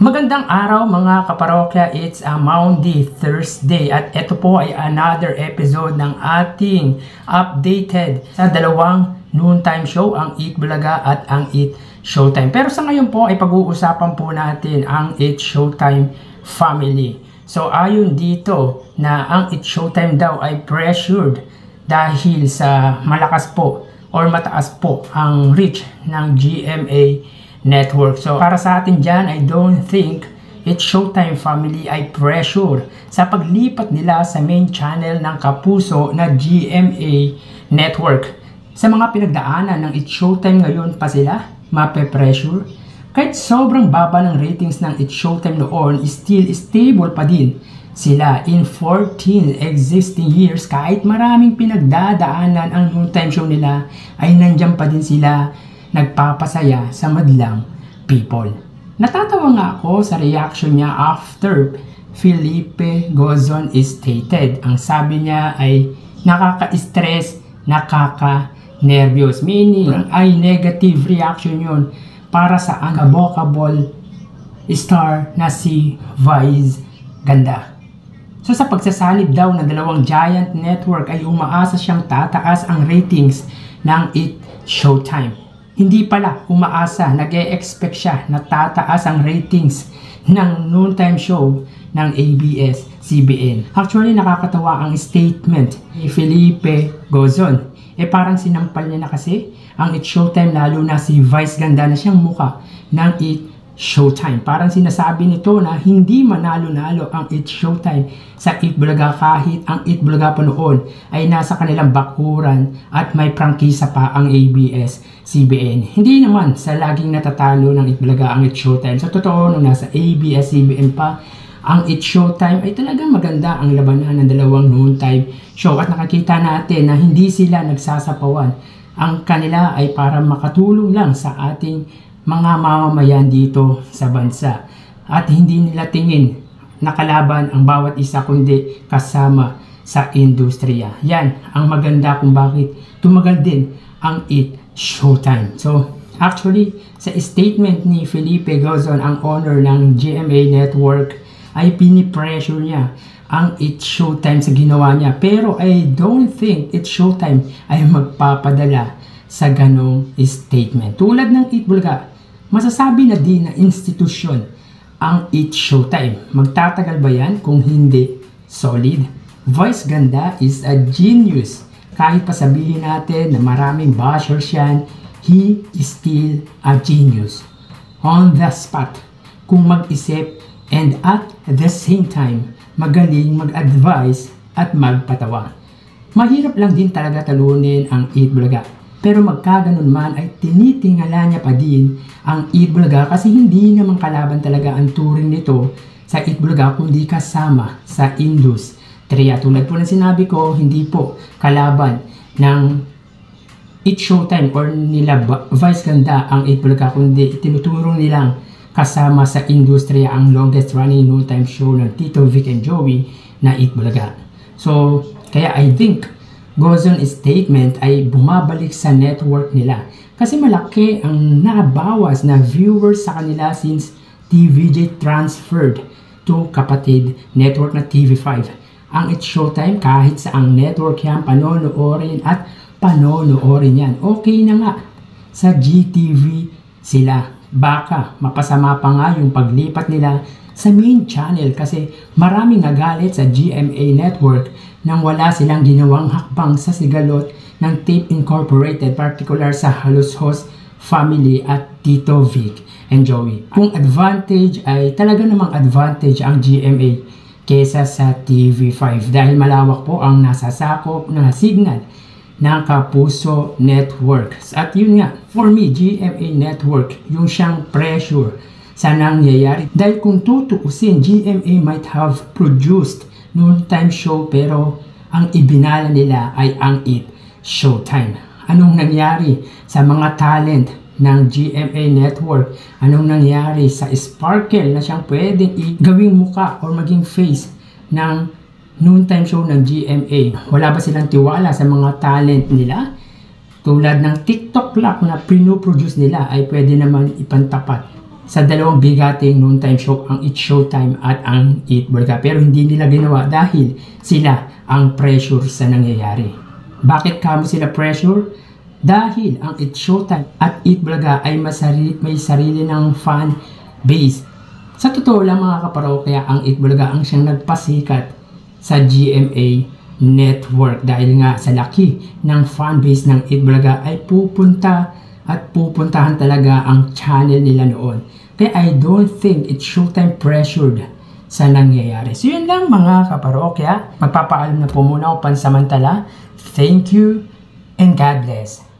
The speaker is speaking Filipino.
Magandang araw mga kaparokya, it's a Maundy Thursday at ito po ay another episode ng ating updated sa dalawang noontime show, ang Eat Bulaga at ang Eat Showtime. Pero sa ngayon po ay pag-uusapan po natin ang Eat Showtime family. So ayon dito na ang Eat Showtime daw ay pressured dahil sa malakas po or mataas po ang reach ng GMA Network. So para sa atin dyan, I don't think Eat Showtime family ay pressure sa paglipat nila sa main channel ng kapuso na GMA Network. Sa mga pinagdaanan ng Eat Showtime ngayon pa sila mape-pressure. Kahit sobrang baba ng ratings ng Eat Showtime noon, still stable pa din sila in 14 existing years. Kahit maraming pinagdadaanan ang noontime show nila, ay nandyan pa din sila nagpapasaya sa madlang people. Natatawa nga ako sa reaction niya after Felipe Gozon is stated. Ang sabi niya ay nakaka-stress, nakaka-nervyos. Meaning ay negative reaction yun para sa unabokable star na si Vice Ganda. So sa pagsasanib daw ng dalawang giant network ay umaasa siyang tataas ang ratings ng Eat Showtime. Hindi pala umaasa, nag-e-expect siya na tataas ang ratings ng noontime show ng ABS-CBN. Actually, nakakatawa ang statement ni Felipe Gozon. Parang sinampal niya na kasi ang Eat Showtime, lalo na si Vice Ganda na siyang muka ng Eat Showtime. Parang sinasabi nito na hindi manalo-nalo ang Eat Showtime sa Eat Bulaga kahit ang Eat Bulaga pa noon ay nasa kanilang bakuran at may prangkisa pa ang ABS-CBN. Hindi naman sa laging natatalo ng Eat Bulaga ang Eat Showtime. Sa totoo, nung nasa ABS-CBN pa ang Eat Showtime ay talagang maganda ang labanan ng dalawang noontime show at nakikita natin na hindi sila nagsasapawan. Ang kanila ay para makatulong lang sa ating mga mamamayan dito sa bansa at hindi nila tingin na kalaban ang bawat isa kundi kasama sa industriya. Yan ang maganda kung bakit tumagal din ang Eat Showtime. So actually sa statement ni Felipe Gozon, ang owner ng GMA Network, ay pinipressure niya ang Eat Showtime sa ginawa niya. Pero I don't think Eat Showtime ay magpapadala sa ganong statement. Tulad ng Eat Bulaga, masasabi na din na institusyon ang Eat Showtime. Magtatagal ba yan kung hindi solid? Vice Ganda is a genius. Kahit pa sabihin natin na maraming bashers yan, he is still a genius. On the spot, kung mag-isip and at the same time, magaling mag-advise at magpatawa. Mahirap lang din talaga talunin ang Eat Bulaga. Pero magkaganon man ay tinitingala niya pa din ang Eat Bulaga kasi hindi naman kalaban talaga ang turing nito sa Eat Bulaga kundi kasama sa industriya. Tulad po ng sinabi ko, hindi po kalaban ng Eat Showtime or nila Vice Ganda ang Eat Bulaga kundi tinuturong nilang kasama sa industriya ang longest running noontime show ng Tito Vic and Joey na Eat Bulaga. So kaya I think Gozon statement ay bumabalik sa network nila kasi malaki ang nabawas na viewers sa kanila since TVJ transferred to kapatid network na TV5. Ang Eat Showtime, kahit sa ang network yan, panonoorin at panonoorin yan. Okay na nga sa GTV sila. Baka mapasama pa nga yung paglipat nila sa main channel kasi maraming nagalit sa GMA Network nang wala silang ginawang hakbang sa sigalot ng Tape Incorporated, particular sa Halos Host family at Tito Vic and Joey. Kung advantage ay talaga namang advantage ang GMA kesa sa TV5 dahil malawak po ang nasasakop na signal ng Kapuso Network. At yun nga, for me, GMA Network, yung siyang pressure sa nangyayari. Dahil kung tutuusin, GMA might have produced noontime show pero ang ibinala nila ay ang Eat Showtime. Anong nangyari sa mga talent ng GMA Network? Anong nangyari sa Sparkle na siyang pwedeng gawing muka or maging face ng noontime show ng GMA? Wala ba silang tiwala sa mga talent nila? Tulad ng TikTok Clock na pinoproduce nila ay pwede naman ipantapat sa dalawang bigating noontime show, ang It's Showtime at ang Eat Bulaga. Pero hindi nila ginawa dahil sila ang pressure sa nangyayari. Bakit kamo sila pressure? Dahil ang It's Showtime at Eat Bulaga ay may sarili ng fan base. Sa totoo lang mga kaparokya, ang Eat Bulaga ang siyang nagpasikat sa GMA Network dahil nga sa laki ng fan base ng Eat Bulaga ay pupuntahan talaga ang channel nila noon. Kaya I don't think It's Showtime pressured sa nangyayari. So yun lang mga kaparokya. Magpapaalam na po muna ako pansamantala. Thank you and God bless.